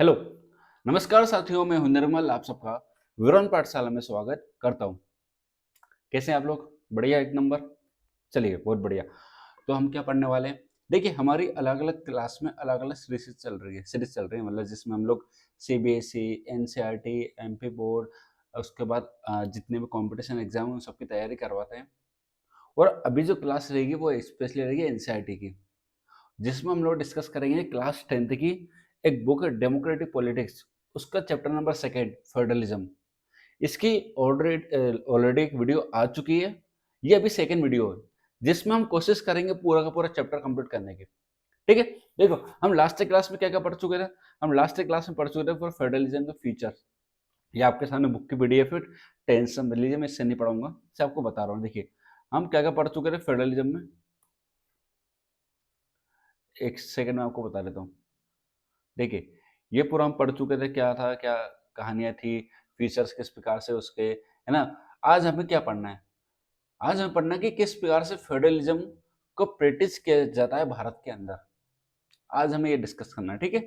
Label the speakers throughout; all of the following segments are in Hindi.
Speaker 1: हेलो, नमस्कार साथियों, मैं हूं निर्मल, आप सबका विवरण पाठशाला में स्वागत करता हूं। कैसे हैं आप लोग? बढ़िया, एक नंबर। चलिए, बहुत बढ़िया। तो हम क्या पढ़ने वाले हैं? देखिए, हमारी अलग-अलग क्लास में अलग-अलग सीरीज चल रही है मतलब जिसमें हम लोग सीबीएसई, एनसीईआरटी, एमपी बोर्ड, उसके बाद जितने भी कॉम्पिटिशन एग्जाम हैं उन सबकी तैयारी करवाते हैं। और अभी जो क्लास रहेगी वो स्पेशली रहेगी एनसीईआरटी की, जिसमें हम लोग डिस्कस करेंगे क्लास 10th की एक बुक है डेमोक्रेटिक पॉलिटिक्स, उसका चैप्टर नंबर सेकेंड फेडरलिज्म। इसकी ऑलरेडी एक वीडियो आ चुकी है, ये अभी सेकेंड वीडियो है जिसमें हम कोशिश करेंगे पूरा का पूरा चैप्टर कंप्लीट करने की। ठीक है, देखो हम लास्ट क्लास में क्या क्या पढ़ चुके थे। हम लास्ट क्लास में पढ़ चुके थे फॉर फेडरलिज्म का फीचर। ये आपके सामने बुक की पीडीएफ है, टेंशन मत लीजिए, मैं इससे नहीं पढ़ाऊंगा, इससे आपको बता रहा हूँ। देखिए हम क्या क्या पढ़ चुके थे फेडरलिज्म में, एक सेकंड में आपको बता देता हूँ। देखिए ये पूरा हम पढ़ चुके थे, क्या था, क्या कहानियां थी, फीचर्स किस प्रकार से उसके, है ना। आज हमें क्या पढ़ना है? आज हमें पढ़ना है कि किस प्रकार से फेडरलिज्म को प्रैक्टिस किया जाता है भारत के अंदर। आज हमें ये डिस्कस करना है, ठीक है।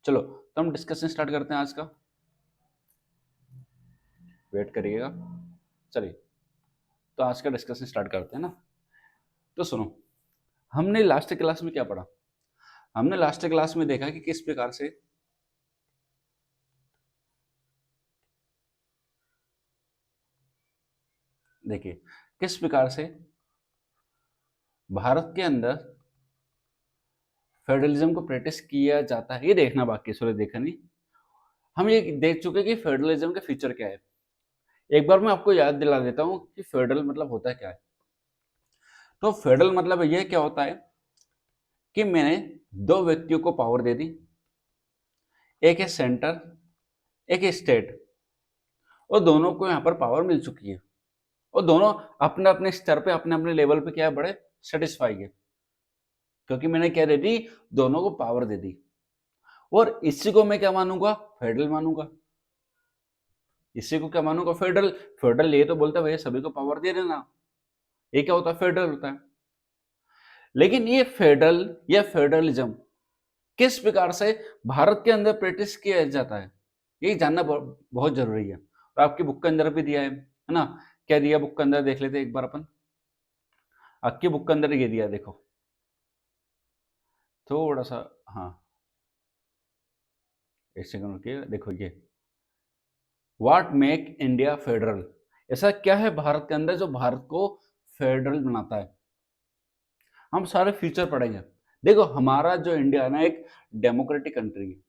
Speaker 1: चलो तो हम डिस्कशन स्टार्ट करते हैं आज का। वेट करिएगा। चलिए तो आज का डिस्कशन स्टार्ट करते हैं ना। तो सुनो, हमने लास्ट क्लास में क्या पढ़ा? हमने लास्ट क्लास में देखा कि किस प्रकार से देखिए किस प्रकार से भारत के अंदर फेडरलिज्म को प्रैक्टिस किया जाता है, ये देखना बाकी है, सॉरी देखा नहीं। हम ये देख चुके हैं कि फेडरलिज्म के फीचर क्या है। एक बार मैं आपको याद दिला देता हूँ कि फेडरल मतलब होता है क्या है। तो फेडरल मतलब ये क्या होता है कि मैंने दो व्यक्तियों को पावर दे दी, एक है सेंटर, एक है स्टेट, और दोनों को यहाँ पर पावर मिल चुकी है और दोनों अपने अपने स्तर पे, अपने अपने लेवल पे क्या है, बड़े सेटिस्फाई है, क्योंकि मैंने क्या दे दी, दोनों को पावर दे दी। और इसी को मैं क्या मानूंगा, फेडरल मानूंगा। इसी को क्या मानूंगा, फेडरल। फेडरल ये तो बोलता है भैया सभी को पावर दे देना, ये क्या होता है, फेडरल होता है। लेकिन ये फेडरल या फेडरलिज्म किस प्रकार से भारत के अंदर प्रैक्टिस किया जाता है, ये जानना बहुत जरूरी है। और आपकी बुक के अंदर भी दिया है ना। क्या दिया बुक के अंदर, देख लेते एक बार अपन। आपकी बुक के अंदर ये दिया, देखो थोड़ा सा। हाँ, एक सेकंड रुकिए, देखो ये व्हाट मेक इंडिया फेडरल, ऐसा क्या है भारत के अंदर जो भारत को फेडरल बनाता है। हम सारे फीचर पढ़ेंगे। देखो हमारा जो इंडिया है ना, एक डेमोक्रेटिक कंट्री है,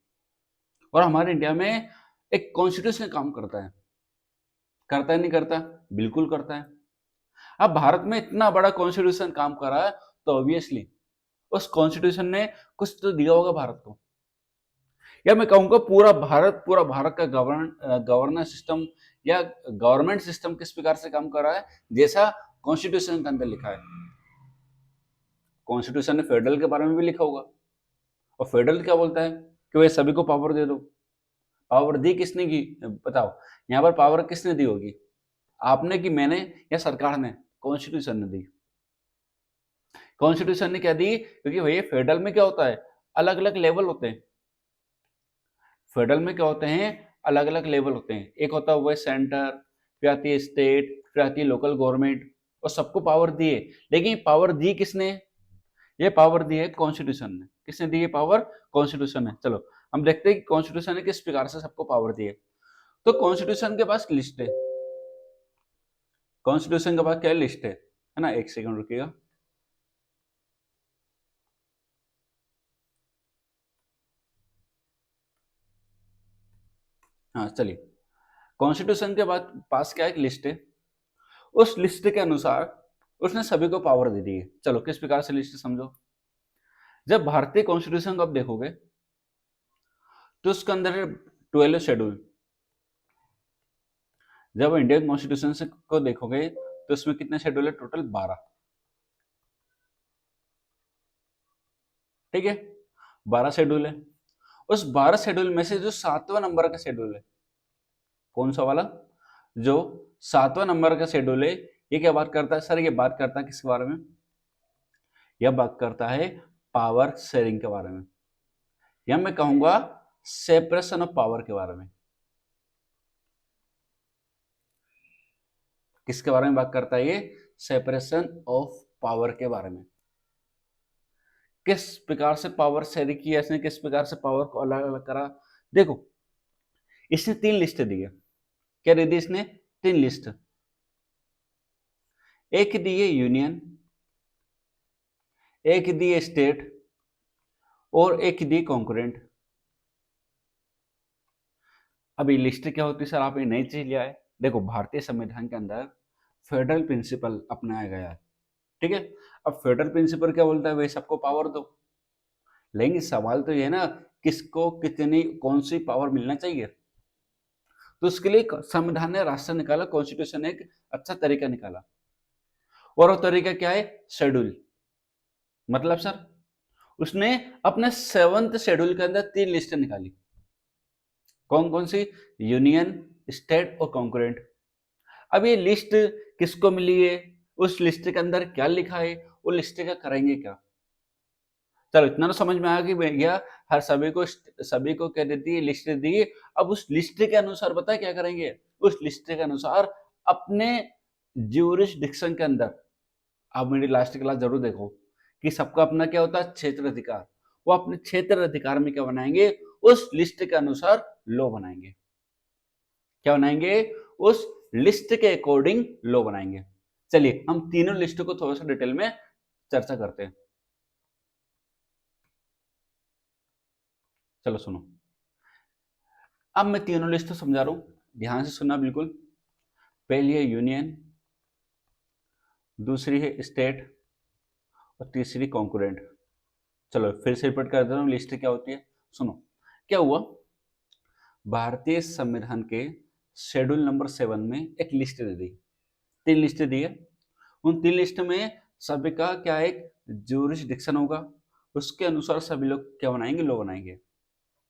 Speaker 1: और हमारे इंडिया में एक कॉन्स्टिट्यूशन काम करता है। करता है नहीं करता? बिल्कुल करता है। अब भारत में इतना बड़ा कॉन्स्टिट्यूशन काम कर रहा है, तो ऑब्वियसली उस कॉन्स्टिट्यूशन ने कुछ तो दिया होगा भारत को। या मैं कहूंगा पूरा भारत का गवर्नेंस सिस्टम या गवर्नमेंट सिस्टम किस प्रकार से काम कर रहा है, जैसा कॉन्स्टिट्यूशन के अंदर लिखा है। कॉन्स्टिट्यूशन ने फेडरल के बारे में भी लिखा होगा, और फेडरल क्या बोलता है कि वे सभी को पावर दे दो। पावर दी किसने की, बताओ। यहाँ पर पावर किसने दी होगी, आपने की, मैंने, या सरकार ने? कॉन्स्टिट्यूशन ने दी। कॉन्स्टिट्यूशन ने क्या दी, क्योंकि भैया फेडरल में क्या होता है, अलग अलग लेवल होते हैं। फेडरल में क्या होते हैं, अलग अलग लेवल होते हैं। एक होता है वो सेंटर, फिर आती है स्टेट, फिर आती है लोकल गवर्नमेंट, और सबको पावर दी है। लेकिन पावर दी किसने? ये पावर दी है कॉन्स्टिट्यूशन ने। किसने दी ये पावर? कॉन्स्टिट्यूशन ने। चलो हम देखते हैं कि कॉन्स्टिट्यूशन ने किस प्रकार से सबको पावर दी है। तो कॉन्स्टिट्यूशन के पास लिस्ट है। कॉन्स्टिट्यूशन के पास क्या लिस्ट है ना। एक सेकंड रुकिएगा। हाँ चलिए, कॉन्स्टिट्यूशन के बाद पास क्या एक लिस्ट है। उस लिस्ट के अनुसार उसने सभी को पावर दे दी है। चलो किस प्रकार से लिस्ट समझो। जब भारतीय कॉन्स्टिट्यूशन को आप देखोगे तो उसके अंदर है 12 शेड्यूल। जब इंडियन कॉन्स्टिट्यूशन से को देखोगे तो उसमें कितने शेड्यूल है, टोटल 12। ठीक है, 12 शेड्यूल है। उस 12 शेड्यूल में से जो 7वां नंबर का शेड्यूल है, कौन सा वाला, जो 7वां नंबर का शेड्यूल है, ये क्या बात करता है सर? ये बात करता है किसके बारे में? यह बात करता है पावर शेयरिंग के बारे में, या मैं कहूंगा सेपरेशन ऑफ पावर के बारे में। किसके बारे में बात करता है ये? सेपरेशन ऑफ पावर के बारे में। किस प्रकार से पावर शेयर की, इसने किस प्रकार से पावर को अलग अलग करा। देखो, इसने 3 लिस्ट दी है। क्या दे दी इसने? 3 लिस्ट। एक दी है यूनियन, एक दी है स्टेट, और एक दी कॉन्करेंट। अब ये लिस्ट क्या होती है सर? आप ये नई चीज लिया है। देखो, भारतीय संविधान के अंदर फेडरल प्रिंसिपल अपनाया गया है, ठीक है। अब फेडरल प्रिंसिपल क्या बोलता है? भाई सबको पावर दो। लेकिन सवाल तो ये है ना, किसको कितनी कौन सी पावर मिलना चाहिए। तो उसके लिए संविधान ने रास्ता निकाला, कॉन्स्टिट्यूशन ने एक अच्छा तरीका निकाला। और वो तरीका क्या है? शेड्यूल। मतलब सर, उसने अपने 7th शेड्यूल के अंदर 3 लिस्टें निकाली। कौन कौन सी? यूनियन, स्टेट और कॉन्करेंट। अब ये लिस्ट किसको मिली है, उस लिस्ट के अंदर क्या लिखा है, वो लिस्ट का करेंगे क्या। चलो इतना तो समझ में आ गया। हर सभी को क्या देती है? लिस्ट दी है। अब उस लिस्ट के अनुसार बता क्या करेंगे? उस लिस्ट के अनुसार अपने ज्यूरिसडिक्शन के अंदर, आप मेरी लास्ट क्लास जरूर देखो कि सबका अपना क्या होता है? क्षेत्र अधिकार। वो अपने क्षेत्र अधिकार में क्या बनाएंगे? उस लिस्ट के अनुसार लॉ बनाएंगे। क्या बनाएंगे? उस लिस्ट के अकॉर्डिंग लॉ बनाएंगे। चलिए हम तीनों लिस्ट को थोड़ा सा डिटेल में चर्चा करते हैं। चलो सुनो, अब मैं तीनों लिस्ट समझा रहा हूं, ध्यान से सुनना बिल्कुल। पहली है यूनियन, दूसरी है स्टेट, और तीसरी कॉन्करेंट। चलो फिर से रिपीट कर देता हूँ लिस्ट क्या होती है। सुनो, क्या हुआ, भारतीय संविधान के शेड्यूल नंबर 7 में एक लिस्ट दे दी, 3 लिस्ट दी है। उन 3 लिस्ट में सभी का क्या एक ज्यूरिसडिक्शन होगा, उसके अनुसार सभी लोग क्या बनाएंगे? लॉ बनाएंगे।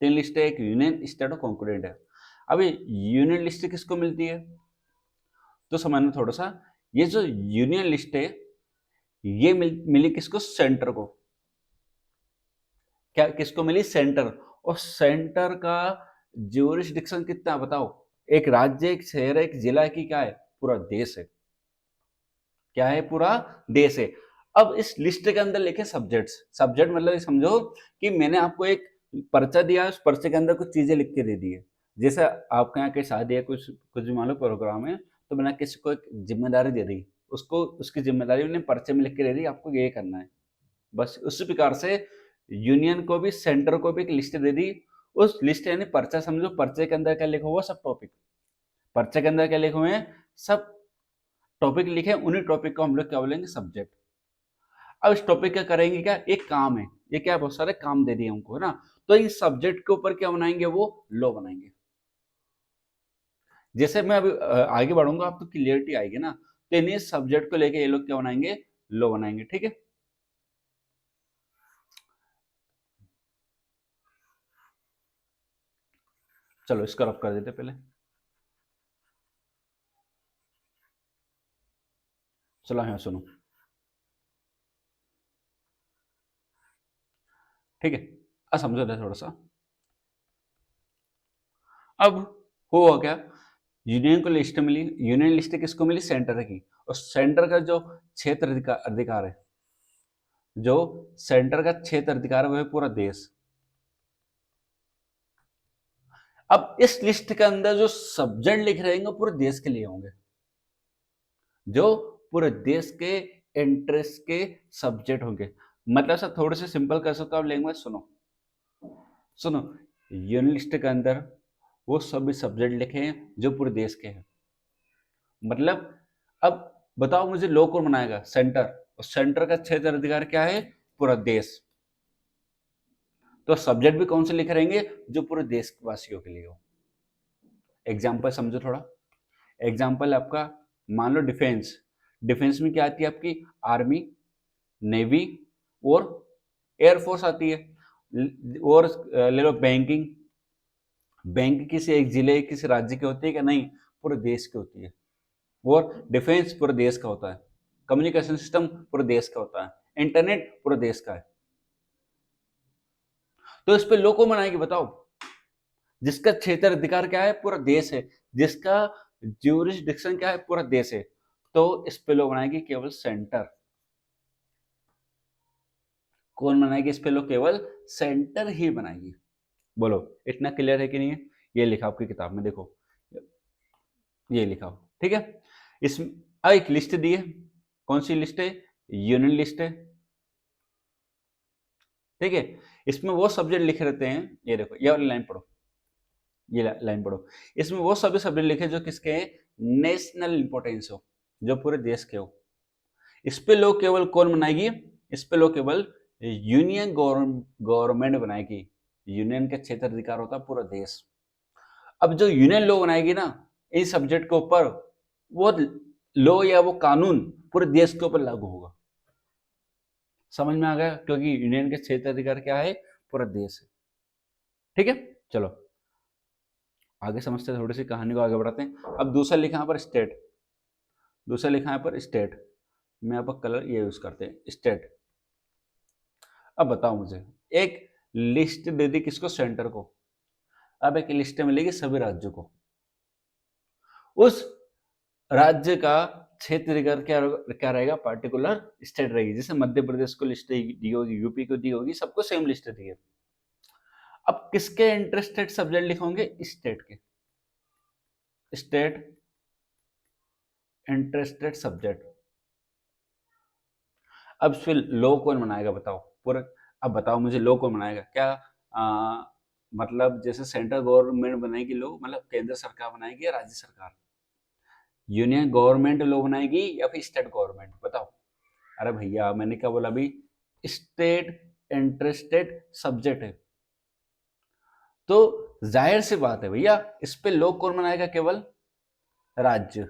Speaker 1: 3 लिस्ट है, एक यूनियन, स्टेट और कॉन्करेंट है। अभी यूनियन लिस्ट किसको मिलती है? तो समझना थोड़ा सा, ये जो यूनियन लिस्ट है ये मिली किसको? सेंटर को। क्या किसको मिली? सेंटर। और सेंटर का ज्यूरिसडिक्शन कितना बताओ? एक राज्य, एक शहर, एक जिला की क्या है? पूरा देश है। क्या है? पूरा देश है। अब इस लिस्ट के अंदर लिखे सब्जेक्ट्स। सब्जेक्ट मतलब ये समझो कि मैंने आपको एक पर्चा दिया, उस पर्चे के अंदर कुछ चीजें लिख के दे दी है। जैसे आपके यहाँ की शादी है, कुछ कुछ भी मान लो प्रोग्राम है, तो मैंने किसी को एक जिम्मेदारी दे दी, उसको उसकी जिम्मेदारी मैंने पर्चे में लिख के दे दी, आपको ये करना है। बस उसी प्रकार से यूनियन को भी, सेंटर को भी एक लिस्ट दे दी। उस लिस्ट यानी पर्चा समझो, पर्चे के अंदर क्या लिखा हुआ? सब टॉपिक। पर्चे के अंदर क्या लिखे हुए हैं? सब टॉपिक लिखे। उन्हीं टॉपिक को हम लोग क्या बोलेंगे? सब्जेक्ट। अब इस टॉपिक का करेंगे क्या? एक काम है, ये क्या, बहुत सारे काम दे दिए हमको, है ना। तो इस सब्जेक्ट के ऊपर क्या बनाएंगे? वो लॉ बनाएंगे। जैसे मैं अभी आगे बढ़ूंगा, आपको क्लियरिटी आएगी ना। तो इन्हीं सब्जेक्ट को लेके ये लोग क्या बनाएंगे? लॉ बनाएंगे, ठीक है। चलो इसको रब कर देते पहले। चलो यहाँ सुनो, ठीक है। अब समझो थोड़ा सा। अब हुआ क्या, यूनियन को लिस्ट मिली। यूनियन लिस्ट किसको मिली? सेंटर की। और सेंटर का जो क्षेत्र अधिकार है, जो सेंटर का क्षेत्र अधिकार है, वो है पूरा देश। अब इस लिस्ट के अंदर जो सब्जेक्ट लिख रहेंगे पूरे देश के लिए होंगे, जो पूरे देश के इंटरेस्ट के सब्जेक्ट होंगे। मतलब सर थोड़े से सिंपल कर सकता हूं लैंग्वेज। सुनो सुनो, यूनियन लिस्ट के अंदर वो सभी सब्जेक्ट लिखे हैं जो पूरे देश के हैं। मतलब अब बताओ मुझे, लॉ कौन बनाएगा? सेंटर। और सेंटर का क्षेत्र अधिकार क्या है? पूरा देश। तो सब्जेक्ट भी कौन से लिखे रहेंगे? जो पूरे देशवासियों के लिए हो। एग्जाम्पल समझो थोड़ा। एग्जाम्पल आपका, मान लो डिफेंस। डिफेंस में क्या आती है आपकी? आर्मी, नेवी और एयरफोर्स आती है। और ले लो बैंकिंग। बैंक किसी एक जिले, किसी राज्य की होती है क्या? नहीं, पूरे देश की होती है। और डिफेंस पूरे देश का होता है। कम्युनिकेशन सिस्टम पूरे देश का होता है। इंटरनेट पूरे देश का है। तो इस पे लोग को बनाएगी बताओ? जिसका क्षेत्राधिकार क्या है, पूरा देश है, जिसका ज्यूरिसडिक्शन क्या है, पूरा देश है, तो इस पे लॉ बनाएगी केवल सेंटर। कौन बनाएगी इस पे लॉ? केवल सेंटर ही बनाएगी। बोलो इतना क्लियर है कि नहीं है? ये लिखा आपकी किताब में, देखो ये लिखा हो, ठीक है। इसमें एक लिस्ट दी है, कौन सी लिस्ट है? यूनियन लिस्ट है, ठीक है। इसमें वो सब्जेक्ट लिखे रहते हैं, ये देखो ये वाली लाइन पढ़ो, ये लाइन पढ़ो। इसमें वो सभी सब्जेक्ट लिखे जो किसके नेशनल इंपॉर्टेंस हो, जो पूरे देश के हो। इस पे लोग केवल कौन बनाएगी? इस पे लोग केवल यूनियन गवर्नमेंट बनाएगी। यूनियन का क्षेत्र अधिकार होता है पूरा देश। अब जो यूनियन लॉ बनाएगी ना इन सब्जेक्ट के ऊपर, वो लॉ या वो कानून पूरे देश के ऊपर लागू होगा। समझ में आ गया? क्योंकि यूनियन के क्षेत्र अधिकार क्या है? पूरा देश है, ठीक है। चलो आगे समझते हैं, थोड़ी सी कहानी को आगे बढ़ाते हैं। अब दूसरा लिखा यहाँ पर स्टेट, दूसरा लिखा यहाँ पर स्टेट, मैं यहाँ पर कलर ये यूज करते हैं स्टेट। अब बताओ मुझे, एक लिस्ट दे दी किसको? सेंटर को। अब एक लिस्ट मिलेगी सभी राज्यों को, उस राज्य का क्षेत्र क्या क्या रहेगा? पार्टिकुलर स्टेट रहेगी। जैसे मध्य प्रदेश को लिस्ट दी होगी, यूपी को दी होगी, सबको सेम लिस्ट दी है। अब किसके इंटरेस्टेड सब्जेक्ट लिखोगे? स्टेट के, स्टेट इंटरेस्टेड सब्जेक्ट। अब फिर लॉ कौन बनाएगा बताओ पूरा? अब बताओ मुझे लॉ कौन बनाएगा? क्या मतलब जैसे सेंट्रल गवर्नमेंट बनाएगी लॉ, मतलब केंद्र सरकार बनाएगी या राज्य सरकार? यूनियन गवर्नमेंट लॉ बनाएगी या फिर स्टेट गवर्नमेंट? बताओ। अरे भैया मैंने क्या बोला अभी? स्टेट इंटरेस्टेड सब्जेक्ट है, तो जाहिर सी बात है भैया इस पे लॉ कौन बनाएगा? केवल राज्य।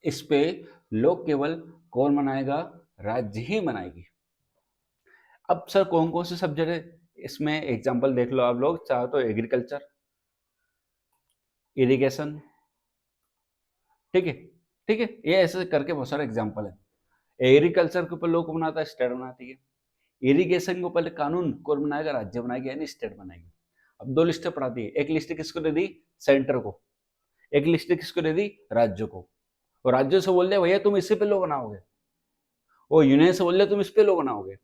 Speaker 1: इस पे लॉ केवल कौन बनाएगा? राज्य ही बनाएगी। अब सर कौन कौन से सब्जेक्ट है इसमें? एग्जांपल देख लो आप लोग चाहो तो, एग्रीकल्चर, इरिगेशन, ठीक है, ठीक है। ये ऐसे करके बहुत सारे एग्जांपल है। एग्रीकल्चर के ऊपर लॉ कौन बनाता है? स्टेट बनाती है। इरिगेशन के ऊपर कानून कौन बनाएगा? राज्य बनाएगी, यानी स्टेट बनाएगी। अब दो लिस्टें पढ़ाती है, एक लिस्ट किसको दे दी? सेंटर को। एक लिस्ट किसको दे दी? राज्य को। और राज्यों से बोल दिया भैया तुम इसी पे लॉ बनाओगे, और यूनियन से बोल दिया तुम इस पे लॉ बनाओगे।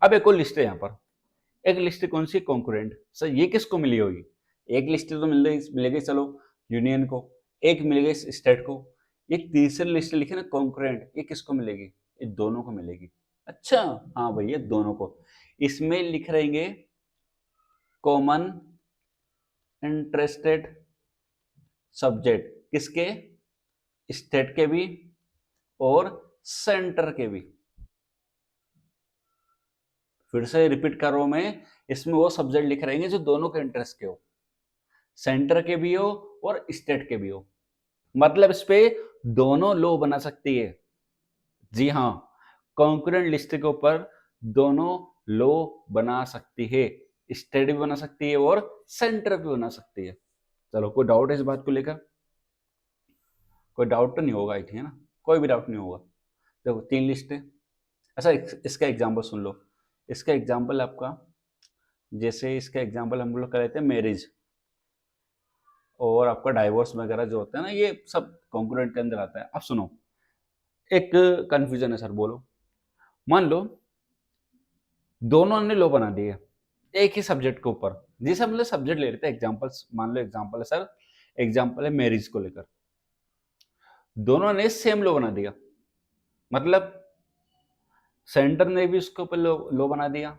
Speaker 1: अब एक और लिस्ट है यहाँ पर, एक लिस्ट कौन सी? कॉन्करेंट। सर ये किसको मिली होगी? एक लिस्ट तो मिलेगी चलो यूनियन को, एक मिलेगी स्टेट को, एक तीसरी लिस्ट लिखे ना कॉन्करेंट, ये किसको मिलेगी? ये दोनों को मिलेगी। अच्छा हाँ भैया दोनों को। इसमें लिख रहेंगे कॉमन इंटरेस्टेड सब्जेक्ट, किसके? स्टेट के भी और सेंटर के भी। फिर से रिपीट कर रहा हूं मैं, इसमें वो सब्जेक्ट लिख रहेंगे जो दोनों के इंटरेस्ट के हो, सेंटर के भी हो और स्टेट के भी हो। मतलब इस पे दोनों लॉ बना सकती है। जी हाँ, कॉन्करेंट लिस्ट के ऊपर दोनों लॉ बना सकती है, स्टेट भी बना सकती है और सेंटर भी बना सकती है। चलो कोई डाउट है इस बात को लेकर? कोई डाउट तो नहीं होगा, ठीक है ना? कोई भी डाउट नहीं होगा। देखो तीन लिस्ट है। अच्छा इसका एग्जाम्पल सुन लो। इसका एग्जाम्पल आपका, जैसे इसका एग्जाम्पल हम लोग कर लेते हैं मैरिज और आपका डाइवोर्स वगैरह जो होता है ना, ये सब कॉन्करेंट के अंदर आता है। अब सुनो, एक कंफ्यूजन है सर, बोलो। मान लो दोनों ने लॉ बना दिए एक ही सब्जेक्ट के ऊपर, जैसे मतलब सब्जेक्ट ले लेते हैं एग्जाम्पल्स, मान लो एग्जाम्पल है सर, एग्जाम्पल है मैरिज को लेकर। दोनों ने सेम लॉ बना दिया, मतलब सेंटर ने भी उसके ऊपर लॉ बना दिया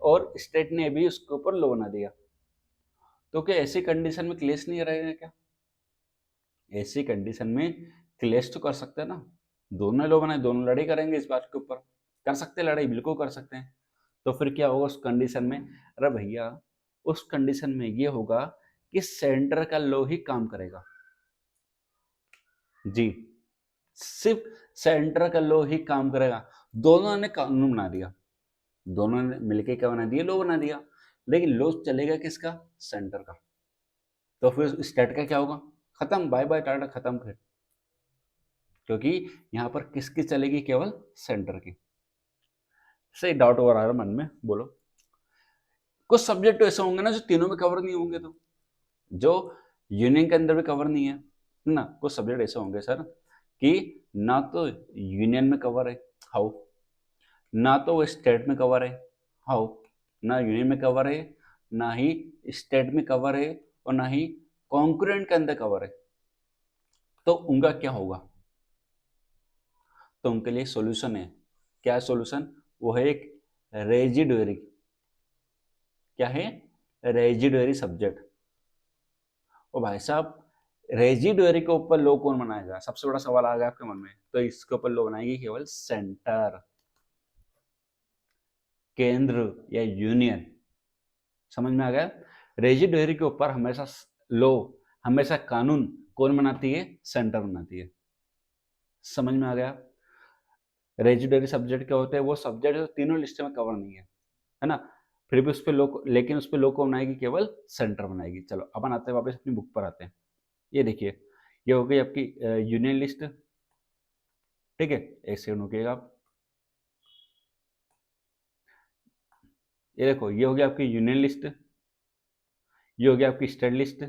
Speaker 1: और स्टेट ने भी उसके ऊपर लॉ बना दिया। तो क्या ऐसी कंडीशन में क्लेश नहीं रहेगा क्या? ऐसी कंडीशन में क्लेश तो कर सकते हैं ना, दोनों लॉ बनाए, दोनों लड़ाई करेंगे इस बात के ऊपर। कर सकते हैं लड़ाई, बिल्कुल कर सकते हैं। तो फिर क्या होगा उस कंडीशन में? अरे भैया उस कंडीशन में ये होगा कि सेंटर का लॉ ही काम करेगा। जी, सिर्फ सेंटर का लॉ ही काम करेगा। दोनों ने कानून बना दिया, दोनों ने मिलके क्या बना दिया? लॉ बना दिया, लेकिन लॉ चलेगा किसका? सेंटर का। तो फिर स्टेट का क्या होगा? खत्म, बाय बाय टाटा, खत्म फिर। क्योंकि यहाँ पर किसकी चलेगी? केवल सेंटर की। सही डाउट हो रहा है मन में, बोलो। कुछ सब्जेक्ट तो ऐसे होंगे ना जो तीनों में कवर नहीं होंगे, तो जो यूनियन के अंदर भी कवर नहीं है ना। कुछ सब्जेक्ट ऐसे होंगे सर कि ना तो यूनियन में कवर है, हाउ, ना तो वो स्टेट में कवर है, हाउ, ना यूनियन में कवर है, ना ही स्टेट में कवर है, और ना ही कॉन्करेंट के अंदर कवर है। तो उनका क्या होगा? तो उनके लिए सॉल्यूशन है। क्या सॉल्यूशन? वो है एक रेजिडुअरी। क्या है? Residuary subject. ओ भाई साहब, रेजिडुअरी के ऊपर लॉ कौन बनाएगा? सबसे बड़ा सवाल आ गया आपके मन में। तो इसके ऊपर लॉ बनाएगी केवल सेंटर, केंद्र या यूनियन। समझ में आ गया? रेजिडुअरी के ऊपर हमेशा लॉ, हमेशा कानून कौन बनाती है? सेंटर बनाती है। समझ में आ गया? रेजिडुअरी सब्जेक्ट क्या होते हैं? वो सब्जेक्ट जो तीनों लिस्ट में कवर नहीं है ना, फिर भी उस पर लोग, लेकिन उस पर लोग को बनाएगी केवल सेंटर बनाएगी। चलो अपन आते हैं वापस अपनी बुक पर आते हैं। ये देखिए, ये हो गई आपकी यूनियन लिस्ट। ठीक है, एक सेकंड रुकिएगा आप। ये देखो, ये हो गया आपकी यूनियन लिस्ट, ये हो गया आपकी स्टेट लिस्ट।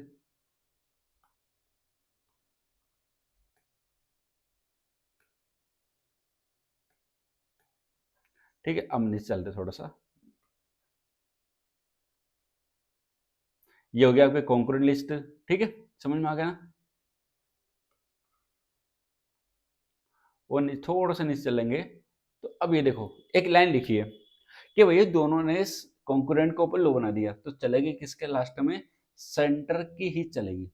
Speaker 1: ठीक है, अब नीचे चलते थोड़ा सा। ये हो गया आपके कॉन्करेंट लिस्ट। ठीक है, समझ में आ गया ना? वो थोड़ा सा नीचे चलेंगे तो अब ये देखो, एक लाइन लिखी है कि भैया दोनों ने कॉन्करेंट के ऊपर लो बना दिया, तो चलेगी किसके लास्ट में? सेंटर की ही चलेगी।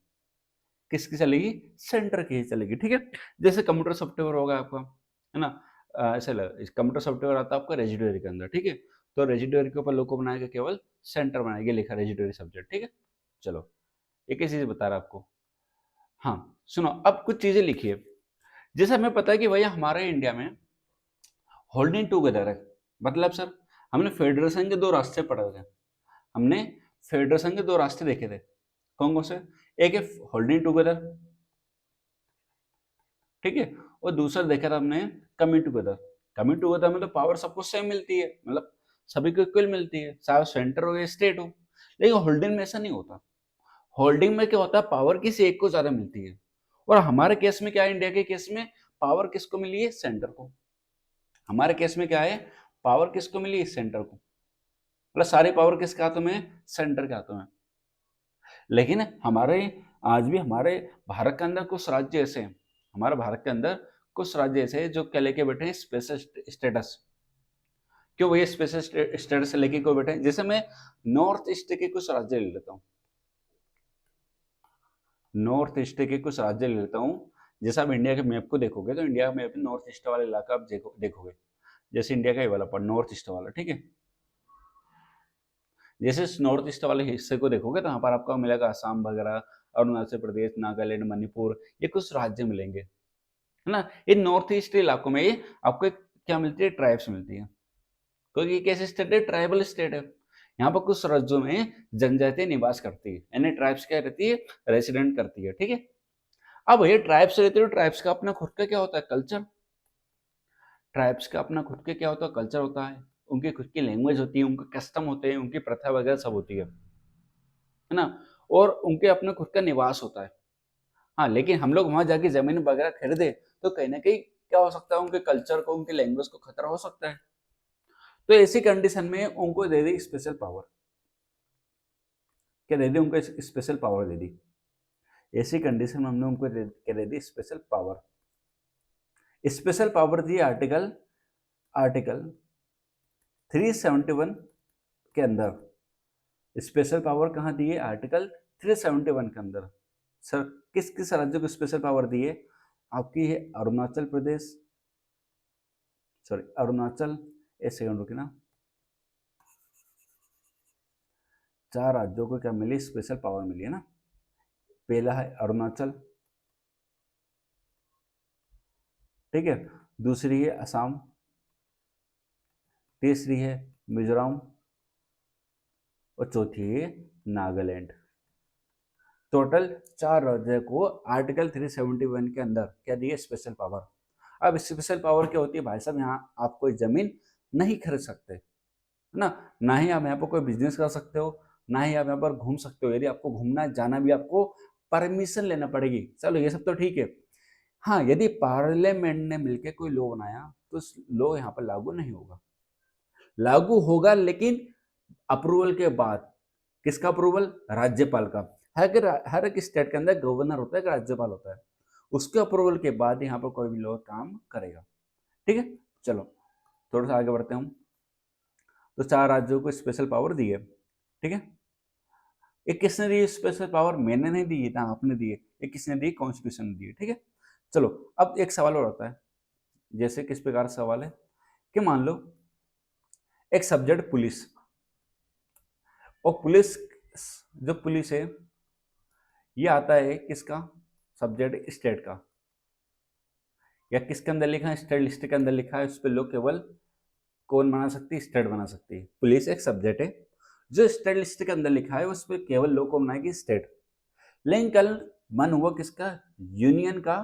Speaker 1: किसकी चलेगी? सेंटर की ही चलेगी। ठीक है, जैसे कंप्यूटर सॉफ्टवेयर होगा आपका, है ना, ऐसे कंप्यूटर सॉफ्टवेयर आता है आपका रेजिडुअरी के अंदर। ठीक है, तो रेजिडुअरी के ऊपर लोग को बनाएगा केवल सेंटर बनाएगा, लिखा रेजिडुअरी सब्जेक्ट। ठीक है, चलो एक ही चीज बता रहा आपको। हाँ सुनो, अब कुछ चीजें लिखी है। जैसे हमें पता है कि भैया हमारे इंडिया में होल्डिंग टुगेदर है। मतलब सर, हमने फेडरेशन के दो रास्ते पढ़े थे। हमने फेडरेशन के दो रास्ते देखे थे। कौन कौन से? एक है होल्डिंग टुगेदर, ठीक है, और दूसरा देखा था हमने कमिंग टुगेदर। कमिंग टुगेदर में तो पावर सबको सेम मिलती है, मतलब सभी को इक्वल मिलती है, चाहे सेंटर हो या स्टेट हो। लेकिन होल्डिंग में ऐसा नहीं होता। होल्डिंग में क्या होता है? पावर किसी एक को ज्यादा मिलती है। और हमारे केस में क्या है? इंडिया के केस में पावर किसको मिली है? सेंटर को। हमारे केस में क्या है? पावर किसको मिली है? सेंटर को। मतलब सारी पावर किसके हाथों में है? सेंटर के हाथों में। लेकिन हमारे, आज भी हमारे भारत के अंदर कुछ राज्य ऐसे हैं, हमारे भारत के अंदर कुछ राज्य ऐसे हैं जो क्या लेके बैठे हैं? Special status. क्यों भैया स्पेशल स्टेटस लेके क्यों बैठे हैं? जैसे मैं नॉर्थ ईस्ट के कुछ राज्य ले लेता हूँ, नॉर्थ ईस्ट के कुछ राज्य ले लेता हूँ। जैसे आप इंडिया के मैप को देखोगे तो इंडिया में नॉर्थ ईस्ट वाला इलाका आप देखोगे। जैसे इंडिया का ये वाला पर नॉर्थ ईस्ट वाला, ठीक है, जैसे नॉर्थ ईस्ट वाले हिस्से को देखोगे तो यहाँ पर आपको मिलेगा असम वगैरह, अरुणाचल प्रदेश, नागालैंड, मणिपुर, ये कुछ राज्य मिलेंगे, है ना। इन नॉर्थ ईस्ट इलाकों में आपको क्या मिलती है? ट्राइब्स मिलती है, क्योंकि ये कैसे स्टेट है? ट्राइबल स्टेट है। यहाँ पर कुछ राज्यों में जनजातियां निवास करती है, यानी ट्राइब्स क्या रहती है? रेसिडेंट करती है। ठीक है, अब ये ट्राइब्स रहते हैं, ट्राइब्स का अपना खुद का क्या होता है? कल्चर। ट्राइब्स का अपना खुद के क्या होता है? कल्चर होता है। उनकी खुद की लैंग्वेज होती है, उनके कस्टम होते हैं, उनकी प्रथा वगैरह सब होती है ना। और उनके अपने खुद का निवास होता है। हाँ, लेकिन हम लोग वहां जाके जमीन वगैरह खरीदे तो कहीं ना कहीं क्या हो सकता है? उनके कल्चर को, उनकी लैंग्वेज को खतरा हो सकता है। तो ऐसी कंडीशन में उनको दे दी स्पेशल पावर। क्या दे दी? उनको स्पेशल पावर दे दी। ऐसी कंडीशन में हमने उनको क्या दे दी? Special power. स्पेशल पावर दी आर्टिकल आर्टिकल 371 के अंदर। स्पेशल पावर कहाँ दी है? आर्टिकल 371 के अंदर। सर किस किस राज्य को स्पेशल पावर दी है? आपकी है अरुणाचल प्रदेश, सॉरी अरुणाचल, एक सेकंड रुकी ना। 4 राज्यों को क्या मिली? स्पेशल पावर मिली है ना। पहला है अरुणाचल, ठीक है, दूसरी है असम, तीसरी है मिजोरम, और चौथी है नागालैंड। टोटल 4 राज्यों को आर्टिकल 371 के अंदर क्या दिए? Special power. अब स्पेशल पावर क्या होती है भाई साहब? यहाँ आप कोई जमीन नहीं खरीद सकते, है ना? ना ही आप यहाँ पर कोई बिजनेस कर सकते हो, ना ही आप यहाँ पर घूम सकते हो। यदि आपको घूमना जाना भी आपको परमिशन लेना पड़ेगी। चलो ये सब तो ठीक है। हाँ, यदि पार्लियामेंट ने मिलकर कोई लॉ बनाया तो उस लॉ यहाँ पर लागू नहीं होगा। लागू होगा लेकिन अप्रूवल के बाद। किसका अप्रूवल? राज्यपाल का। हर एक स्टेट के अंदर गवर्नर होता है, एक राज्यपाल होता है। उसके अप्रूवल के बाद यहाँ पर कोई भी लॉ काम करेगा। ठीक है, चलो थोड़ा सा आगे बढ़ते हैं हम। तो 4 राज्यों को स्पेशल पावर दी है। ठीक है, ये किसने दी स्पेशल पावर? मैंने नहीं दी ना, आपने दी है। ये किसने दी? कॉन्स्टिट्यूशन ने दी है। ठीक है, चलो अब एक सवाल और आता है। जैसे किस प्रकार का सवाल है कि मान लो एक सब्जेक्ट पुलिस, और पुलिस, जो पुलिस है ये आता है किसका? सब्जेक्ट स्टेट का। या किसके अंदर लिखा है? स्टेट लिस्ट के अंदर लिखा है। उस पर लोग केवल कौन बना सकती है? स्टेट बना सकती है। पुलिस एक सब्जेक्ट है, जो स्टेट लिस्ट के अंदर लिखा है उस पर केवल लोग को बनाएगी स्टेट। लेकिन कल मन हुआ किसका? यूनियन का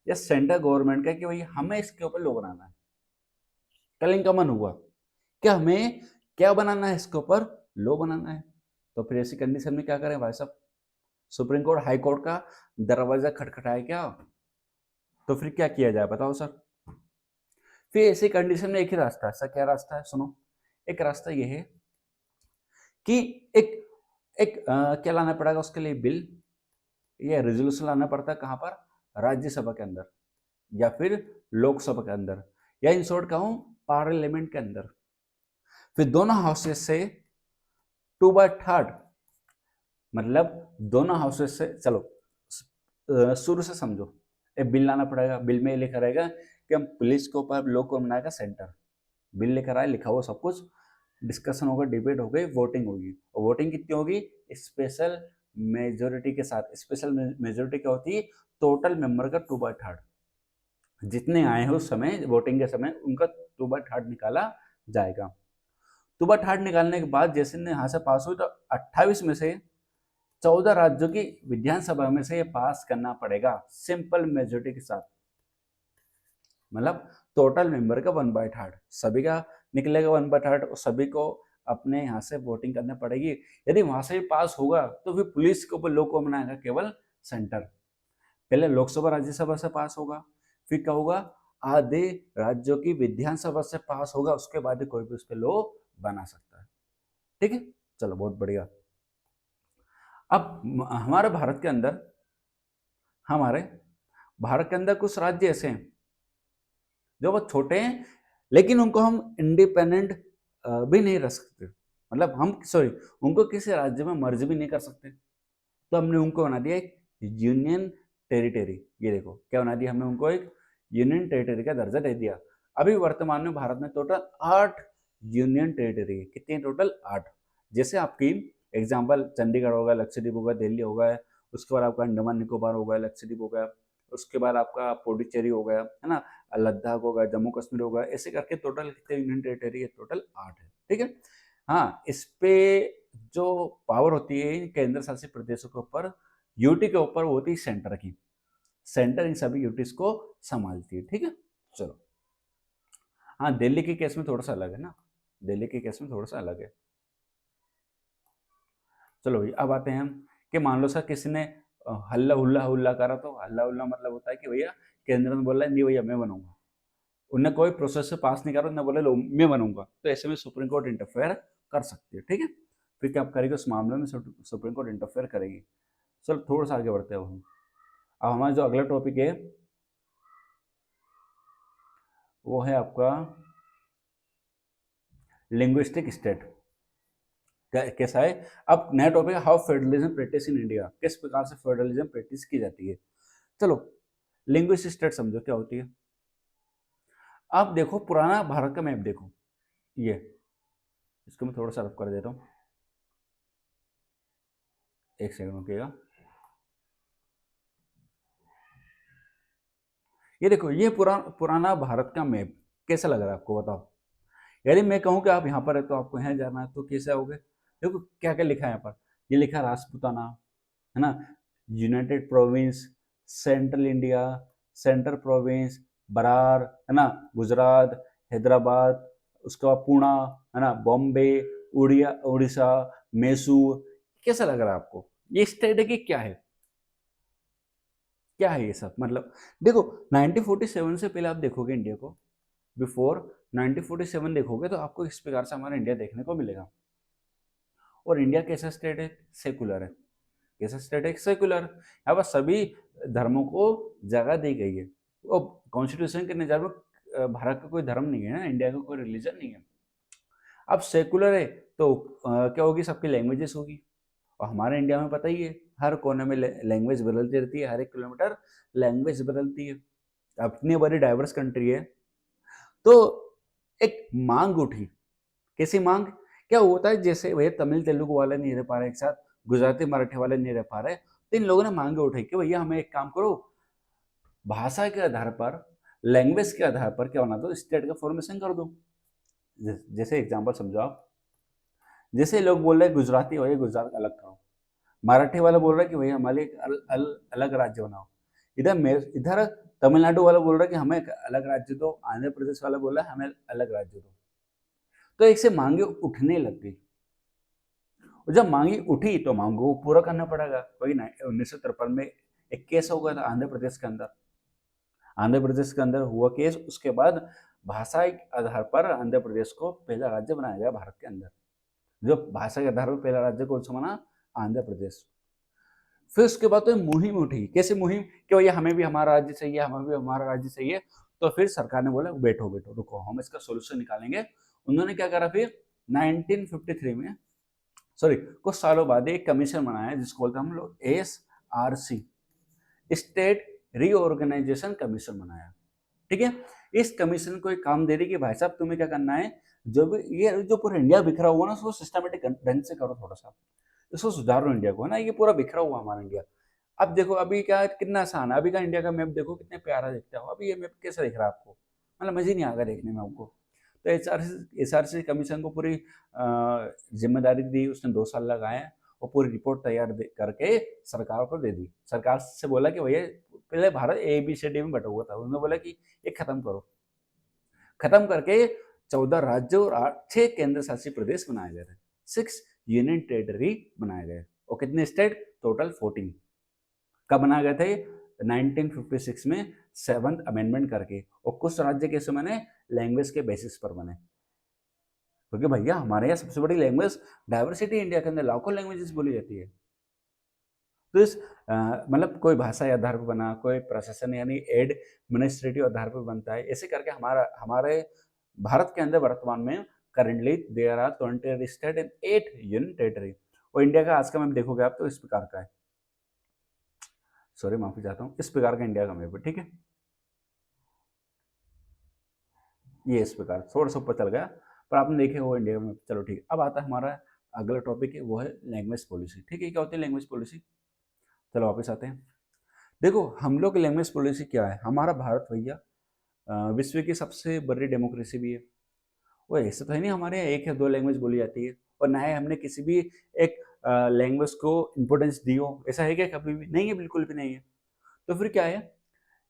Speaker 1: या सेंट्रल गवर्नमेंट का कि भाई हमें इसके ऊपर लॉ बनाना है। कल इनका मन हुआ कि हमें क्या बनाना है? इसके ऊपर लॉ बनाना है। तो फिर ऐसी कंडीशन में क्या करें भाई साहब? सुप्रीम कोर्ट, हाई कोर्ट का दरवाजा खटखटाए क्या? तो फिर क्या किया जाए बताओ सर? फिर ऐसी कंडीशन में एक ही रास्ता है। सर क्या रास्ता है? सुनो, एक रास्ता ये है कि एक एक क्या लाना पड़ेगा उसके लिए? बिल या रेजोल्यूशन लाना पड़ता है। कहाँ पर? राज्यसभा के अंदर या फिर लोकसभा के अंदर, या इन शॉर्ट कहूं पार्लियामेंट के अंदर। फिर दोनों हाउसेस से 2/3, मतलब दोनों हाउसेस से, चलो शुरू से समझो। एक बिल लाना पड़ेगा। बिल में लिखा रहेगा कि हम पुलिस के ऊपर लॉ कौन बनाएगा? सेंटर। बिल लेकर आए, लिखा हुआ सब कुछ, डिस्कशन होगा, डिबेट हो गई, वोटिंग होगी। और वोटिंग कितनी होगी? स्पेशल मेजोरिटी के साथ। स्पेशल मेजोरिटी क्या होती है? टोटल मेंबर का 2/3। जितने आए हैं उस समय वोटिंग के समय उनका 2/3 निकाला जाएगा। 2/3 निकालने के बाद जैसे यहाँ से पास हुई तो 28 में से 14 राज्यों की विधानसभा में से ये पास करना पड़ेगा सिंपल मेजोरिटी के साथ। मतलब टोटल मेंबर का 1/3 सभी का निकलेगा। 1/3 और सभी को अपने यहाँ से वोटिंग करनी पड़ेगी। यदि वहां से भी पास होगा तो फिर पुलिस के ऊपर लॉ को बनाएगा केवल सेंटर। पहले लोकसभा राज्यसभा से पास होगा, फिर क्या होगा? आधे राज्यों की विधानसभा से पास होगा, उसके बाद कोई भी उस पर लॉ बना सकता है। ठीक है, चलो बहुत बढ़िया। अब हमारे भारत के अंदर कुछ राज्य ऐसे हैं जो बहुत छोटे हैं, लेकिन उनको हम इंडिपेंडेंट भी नहीं रख सकते। मतलब हम सॉरी, उनको किसी राज्य में मर्ज भी नहीं कर सकते। तो हमने उनको बना दिया एक यूनियन टेरिटरी। ये देखो क्या बना दिया हमने उनको? एक यूनियन टेरिटरी का दर्जा दे दिया। अभी वर्तमान में भारत में टोटल 8 यूनियन टेरिटरी है। कितनी टोटल? 8। जैसे आपकी एग्जाम्पल चंडीगढ़ होगा, लक्षद्वीप होगा, दिल्ली होगा, उसके बाद आपका अंडमान निकोबार हो गया, लक्षद्वीप हो गया, उसके बाद आपका पुडुचेरी हो गया, है ना, लद्दाख होगा, जम्मू कश्मीर होगा। ऐसे करके टोटल कितने यूनियन टेरिटरी है? टोटल 8 है। ठीक है, हाँ, इस पे जो पावर होती है केंद्र शासित प्रदेशों के ऊपर, यूटी के ऊपर, वो होती है सेंटर की। सेंटर इन सभी यूटीज को संभालती है। ठीक है, चलो। हाँ, दिल्ली के केस में थोड़ा सा अलग है ना, दिल्ली के केस में थोड़ा सा अलग है। चलो भाई अब आते हैं हम कि मान लो सर किसी ने हल्ला हुल्ला हुल्ला करा। तो हल्ला हुल्ला मतलब होता है कि भैया केंद्र ने बोला नहीं भैया मैं बनूंगा, उनने कोई प्रोसेस से पास नहीं करा, उन्होंने बोले लो मैं बनूंगा, तो ऐसे में सुप्रीम कोर्ट इंटरफेयर कर सकती है। ठीक है, फिर क्या करेगी उस मामले में? सुप्रीम कोर्ट इंटरफेयर करेगी। चलो थोड़ा सा आगे बढ़ते हैं हम। अब हमारा जो अगला टॉपिक है वो है आपका लिंग्विस्टिक स्टेट। कैसा है? अब नया टॉपिक है how federalism practice in India. किस प्रकार से फेडरलिज्म प्रैक्टिस की जाती है। चलो लिंग्विस्टिक स्टेट समझो क्या होती है। आप देखो पुराना भारत का मैप देखो, ये इसको मैं थोड़ा सा रफ कर देता हूँ, एक सेकंड रुकिएगा। ये देखो ये पुराना भारत का मैप कैसा लग रहा है आपको बताओ? यदि मैं कहूँ कि आप यहाँ पर है तो आपको यहाँ जाना है तो कैसे आओगे? देखो क्या क्या लिखा है यहाँ पर। ये लिखा है राजपूताना, है ना, United Province, central India, central province, Berar, है ना, गुजरात, हैदराबाद, उसके बाद पुणे, है ना, बॉम्बे, उड़ीसा, मैसूर। कैसा लग रहा है आपको? ये स्टेट है कि क्या है? क्या है ये सब? मतलब देखो, 1947 से पहले आप देखोगे इंडिया को, बिफोर 1947 देखोगे तो आपको इस प्रकार से हमारा इंडिया देखने को मिलेगा। और इंडिया कैसा स्टेट है? सेकुलर है। कैसा स्टेट है? सेकुलर। यहाँ पर सभी धर्मों को जगह दी गई है। वो कॉन्स्टिट्यूशन के नज़र में भारत का कोई धर्म नहीं है ना, इंडिया का कोई रिलीजन नहीं है। अब सेकुलर है तो क्या होगी? सबकी लैंग्वेजेस होगी। और हमारे इंडिया में पता ही है, हर कोने में लैंग्वेज बदलती रहती है, हर एक किलोमीटर लैंग्वेज बदलती है। अपनी बड़ी डाइवर्स कंट्री है। तो एक मांग उठी। कैसी मांग? क्या होता है, जैसे भैया तमिल तेलुगु वाले नहीं रह पा रहे एक साथ, गुजराती मराठी वाले नहीं रह पा रहे, तो इन लोगों ने मांगे उठाई कि भैया हमें एक काम करो, भाषा के आधार पर, लैंग्वेज के आधार पर क्या बना दो, स्टेट का फॉर्मेशन कर दो। जैसे एग्जाम्पल समझो आप, जैसे लोग बोल रहे हैं गुजराती हो, गुजरात अलग करो, मराठी वाला बोल रहा है कि भैया हमारे एक अलग राज्य बनाओ, इधर तमिलनाडु वाला बोल रहा है कि हमें एक अलग राज्य दो, आंध्र प्रदेश वाला बोल रहा है हमें अलग राज्य दो। तो एक से मांगे उठने लग गई। और जब मांगी उठी तो मांगों को पूरा करना पड़ेगा। वही 1953 में एक केस हो गया था आंध्र प्रदेश के अंदर। आंध्र प्रदेश के अंदर हुआ केस, उसके बाद भाषा के आधार पर आंध्र प्रदेश को पहला राज्य बनाया गया भारत के अंदर। जो भाषा के आधार पर पहला राज्य कौन सा बना? आंध्र प्रदेश। फिर उसके बाद तो मुहिम उठी। कैसे मुहिम? कि भैया हमें भी हमारा राज्य चाहिए, हमें भी हमारा राज्य चाहिए। तो फिर सरकार ने बोला बैठो बैठो रुको, हम इसका सोल्यूशन निकालेंगे। उन्होंने क्या करा फिर 1953 में, सॉरी कुछ सालों बाद एक कमीशन बनाया जिसको बोलते हैं हम लोग SRC, स्टेट रीऑर्गेनाइजेशन कमीशन बनाया। ठीक है। इस कमीशन को एक काम दे रही कि भाई साहब तुम्हें क्या करना है, जो भी ये जो पूरा इंडिया बिखरा हुआ ना, उसको सिस्टमेटिक ढंग से करो, थोड़ा सा इसको सुधारो इंडिया को, है ना, ये पूरा बिखरा हुआ हमारा इंडिया। अब देखो अभी क्या है, कितना आसान है। अभी का इंडिया का मैप देखो, कितने प्यारा दिखता है। अभी ये मैप कैसा दिख रहा है आपको? मतलब मजे नहीं आएगा देखने में आपको। तो एचआरसी कमीशन को पूरी जिम्मेदारी दी, उसने 2 साल लगाए और पूरी रिपोर्ट तैयार करके सरकार को दे दी। सरकार से बोला कि भैया पहले भारत ABCD में बटा हुआ था, उन्होंने बोला कि ये खत्म करो। खत्म करके 14 राज्य और 6 केंद्र शासित प्रदेश बनाए गए थे, 6 यूनियन टेरिटरी बनाए गए। और कितने स्टेट? टोटल 14। कब बनाए गए थे? 1956 में 7th अमेंडमेंट करके। और कुछ राज्य कैसे बने? लैंग्वेज के बेसिस पर बने। क्योंकि भैया हमारे यहाँ सबसे बड़ी लैंग्वेज डाइवर्सिटी, इंडिया के अंदर लाखों लैंग्वेजेस बोली जाती है। तो इस मतलब कोई भाषा के आधार पर बना, कोई प्रशासन यानी एडमिनिस्ट्रेटिव आधार पर बनता है। ऐसे करके हमारे भारत के अंदर वर्तमान में currently there are 20 state and 8 union territory. और इंडिया का आज का मैप देखोगे आप तो इस प्रकार का है। सॉरी माफी चाहता हूँ, इस प्रकार का इंडिया का मैप है। ठीक है, ये इस प्रकार थोड़ा सा ऊपर चल गया, पर आपने देखे वो इंडिया का मैप। चलो ठीक है, अब आता है हमारा अगला टॉपिक है, वो है लैंग्वेज पॉलिसी। ठीक है, क्या होती है लैंग्वेज पॉलिसी? चलो वापस आते हैं। देखो हम लोग की लैंग्वेज पॉलिसी क्या है। हमारा भारत भैया विश्व की सबसे बड़ी डेमोक्रेसी भी है। वो ऐसा तो है नहीं हमारे यहाँ एक या दो लैंग्वेज बोली जाती है, और ना ही हमने किसी भी एक लैंग्वेज को इम्पोर्टेंस दी हो। ऐसा है क्या? कभी भी नहीं है, बिल्कुल भी नहीं है। तो फिर क्या है,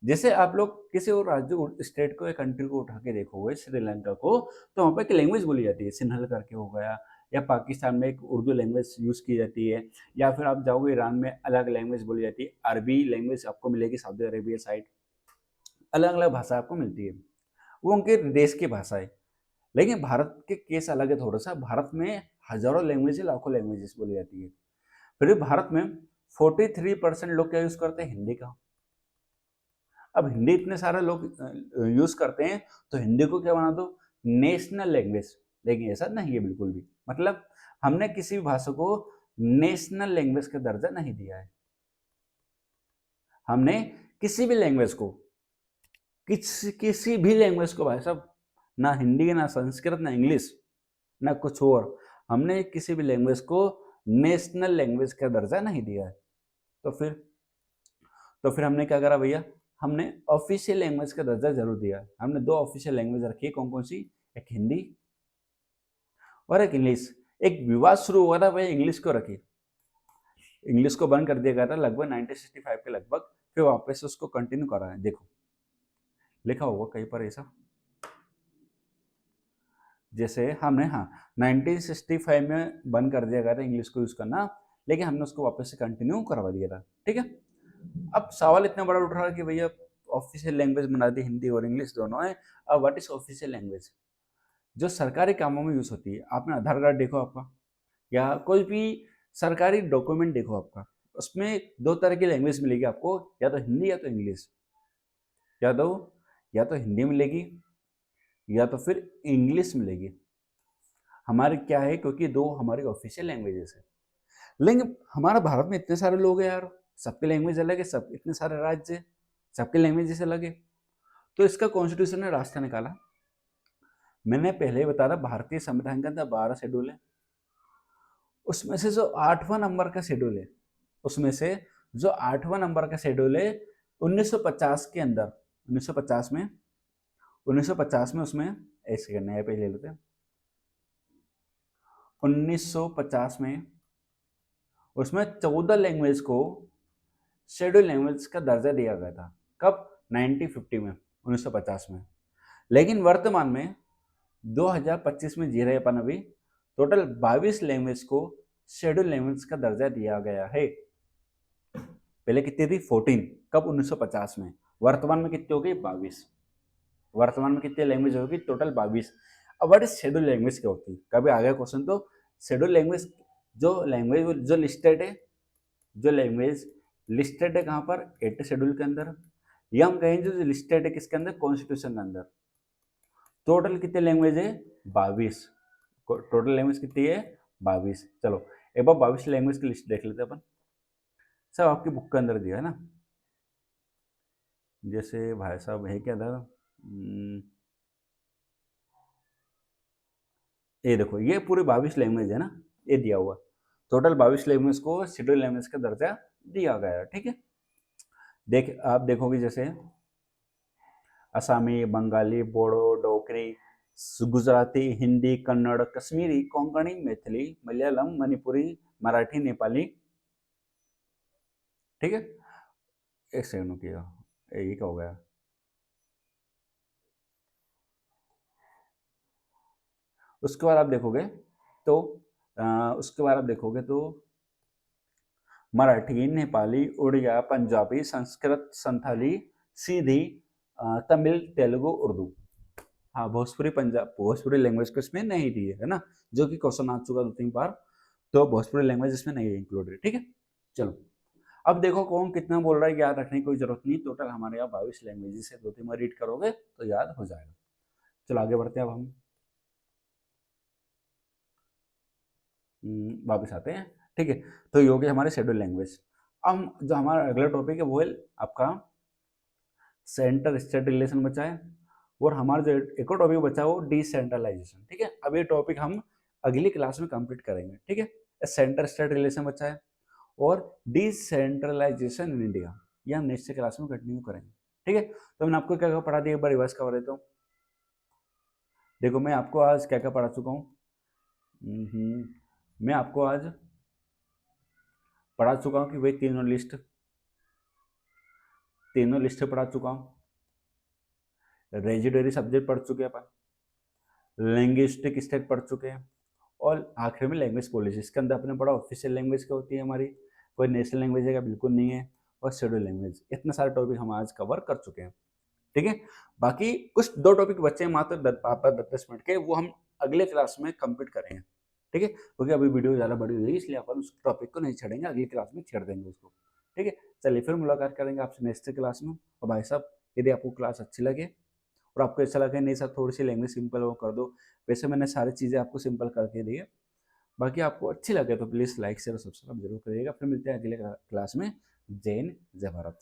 Speaker 1: जैसे आप लोग किसी और राज्य स्टेट को या कंट्री को उठा के देखोगे, श्रीलंका को, तो वहाँ पर एक लैंग्वेज बोली जाती है, सिन्हल करके हो गया। या पाकिस्तान में एक उर्दू लैंग्वेज यूज़ की जाती है। या फिर आप जाओगे ईरान में अलग लैंग्वेज बोली जाती है, अरबी लैंग्वेज आपको मिलेगी सऊदी अरेबिया साइड। अलग अलग भाषा आपको मिलती है, वो उनके देश की भाषा है। लेकिन भारत के केस अलग है थोड़ा सा। भारत में हजारों लैंग्वेज, लाखों लैंग्वेजेस बोली जाती है। फिर भी भारत में 43% लोग क्या यूज करते हैं? हिंदी का। अब हिंदी इतने सारे लोग यूज करते हैं, तो हिंदी को क्या बना दो? National language. लेकिन ऐसा नहीं है बिल्कुल भी। मतलब हमने किसी भी भाषा को नेशनल लैंग्वेज का दर्जा नहीं दिया है। हमने किसी भी लैंग्वेज को, किसी भी लैंग्वेज को भाई साहब, ना हिंदी, ना संस्कृत, ना इंग्लिश, ना कुछ और, हमने किसी भी लैंग्वेज को नेशनल लैंग्वेज का दर्जा नहीं दिया है। तो फिर हमने क्या करा भैया? हमने ऑफिशियल लैंग्वेज का दर्जा जरूर दिया है। हमने 2 ऑफिशियल लैंग्वेज रखी है। कौन कौन सी? एक हिंदी और एक इंग्लिश। एक विवाद शुरू हुआ था भाई, इंग्लिश को रखी। इंग्लिश को बंद कर दिया गया था लगभग 1965 के लगभग। फिर वापस से उसको कंटिन्यू करा है। देखो लिखा होगा कहीं पर ऐसा, जैसे हमने, हाँ, 1965 में बंद कर दिया गया था इंग्लिश को यूज़ करना, लेकिन हमने उसको वापस से कंटिन्यू करवा दिया था, ठीक है। अब सवाल इतना बड़ा उठ रहा है कि भैया ऑफिशियल लैंग्वेज बना दी, हिंदी और इंग्लिश दोनों है। अब व्हाट इज ऑफिशियल लैंग्वेज? जो सरकारी कामों में यूज होती है। आपने आधार कार्ड देखो आपका, या कोई भी सरकारी डॉक्यूमेंट देखो आपका, उसमें दो तरह की लैंग्वेज मिलेगी आपको, या तो हिंदी या तो इंग्लिश। या तो हिंदी मिलेगी या तो फिर इंग्लिश मिलेगी। हमारे क्या है, क्योंकि दो हमारी ऑफिशियल लैंग्वेजेस है। लेकिन हमारा भारत में इतने सारे लोग हैं यार, सबकी लैंग्वेज अलग है, सब इतने सारे राज्य हैं, सबकी लैंग्वेजेस अलग है। तो इसका कॉन्स्टिट्यूशन ने रास्ता निकाला। मैंने पहले ही बताया था, भारतीय संविधान के अंदर 12 शेड्यूल है। उसमें से जो 8वां नंबर का शेड्यूल है, उसमें से जो 8वां नंबर का शेड्यूल है, 1950 के अंदर, 1950 में 1950 में उसमें, एक सेकंड नया पेज ले लेते हैं। 1950 में उसमें 14 लैंग्वेज को शेड्यूल लैंग्वेज का दर्जा दिया गया था। कब? 1950 में, 1950 में। लेकिन वर्तमान में 2025 में जी रहे अपन अभी, टोटल 22 लैंग्वेज को शेड्यूल लैंग्वेज का दर्जा दिया गया है। पहले कितनी थी? 14। कब? 1950 में। वर्तमान में कितनी हो गई? 22। वर्तमान में कितनी लैंग्वेज होगी? टोटल 22। अब व्हाट इज शेड्यूल लैंग्वेज क्या होती है? कभी आ गया क्वेश्चन तो। शेड्यूल लैंग्वेज, जो लैंग्वेज जो लिस्टेड है, जो लैंग्वेज लिस्टेड है कहाँ पर? 8 शेड्यूल के अंदर, या हम कहेंगे जो लिस्टेड है किसके अंदर? कॉन्स्टिट्यूशन के अंदर। टोटल कितने लैंग्वेज है? 22। टोटल लैंग्वेज कितनी है? 22। चलो एक बार 22 लैंग्वेज की लिस्ट देख लेते हैं अपन। सब आपकी बुक के अंदर दिया है ना। जैसे भाई साहब है क्या था, ये देखो, ये पूरे 22 लैंग्वेज है ना, ये दिया हुआ। टोटल 22 लैंग्वेज को शेड्यूल लैंग्वेज का दर्जा दिया गया है, ठीक है। आप देखोगे जैसे असमी, बंगाली, बोडो, डोगरी, गुजराती, हिंदी, कन्नड़, कश्मीरी, कोंकणी, मैथिली, मलयालम, मणिपुरी, मराठी, नेपाली, ठीक है। एक सेकंड किया, ये क्या हो गया? उसके बाद आप देखोगे तो उसके बाद आप देखोगे तो मराठी, नेपाली, उड़िया, पंजाबी, संस्कृत, संथाली, सीधी, तमिल, तेलुगु, उर्दू। हाँ, भोजपुरी, पंजाब भोजपुरी लैंग्वेज को इसमें नहीं दी है ना, जो कि क्वेश्चन आ चुका 2-3 बार। तो भोजपुरी लैंग्वेज इसमें नहीं है इंक्लूडेड, ठीक है। चलो अब देखो कौन कितना बोल रहा है, याद रखने की कोई जरूरत नहीं। टोटल हमारे यहाँ 22 लैंग्वेजेस है, 2-3 बार रीड करोगे तो याद हो जाएगा। चलो आगे बढ़ते हैं। अब हम वापस आते हैं, ठीक है। तो ये हो गया हमारे शेड्यूल लैंग्वेज। अब जो हमारा अगला टॉपिक है वो है आपका सेंटर स्टेट रिलेशन बचा है, और हमारा जो एक और टॉपिक बचा है वो डिसेंट्रलाइजेशन, ठीक है। अब ये टॉपिक हम अगली क्लास में कंप्लीट करेंगे, ठीक है। सेंटर स्टेट रिलेशन बचा है और डिसेंट्रलाइजेशन इन इंडिया, ये हम नेक्स्ट क्लास में कंटिन्यू करेंगे, ठीक है। तो मैंने आपको क्या क्या पढ़ा दिया, एक बार रिवाइज करवा देता हूँ। देखो मैं आपको आज क्या क्या पढ़ा चुका हूँ। मैं आपको आज पढ़ा चुका हूँ कि भाई तीनों लिस्ट पढ़ा चुका हूँ। रेजिडरी सब्जेक्ट पढ़ चुके हैं अपन, लिंग्विस्टिक स्टेट पढ़ चुके हैं, और आखिर में लैंग्वेज पॉलिसी। इसके अंदर अपने पढ़ा ऑफिशियल लैंग्वेज क्या होती है हमारी, कोई नेशनल लैंग्वेज है क्या? बिल्कुल नहीं है। और शेड्यूल लैंग्वेज। इतने सारे टॉपिक हम आज कवर कर चुके हैं, ठीक है। बाकी कुछ 2 टॉपिक बचे हैं मात्र 10 मिनट के, वो हम अगले क्लास में कंप्लीट करेंगे, ठीक है। क्योंकि अभी वीडियो ज़्यादा बड़ी हो रही है, इसलिए अपन उस टॉपिक को नहीं छेड़ेंगे, अगली क्लास में छेड़ देंगे उसको, ठीक है। चलिए फिर मुलाकात करेंगे आपसे नेक्स्ट क्लास में। और भाई साहब यदि आपको क्लास अच्छी लगे और आपको ऐसा लगे नहीं सर थोड़ी सी लैंग्वेज सिंपल वो कर दो, वैसे मैंने सारी चीज़ें आपको सिंपल करके दी है, बाकी आपको अच्छी लगे तो प्लीज़ लाइक शेयर और सब्सक्राइब जरूर करिएगा। फिर मिलते हैं अगले क्लास में। जय हिंद, जय भारत।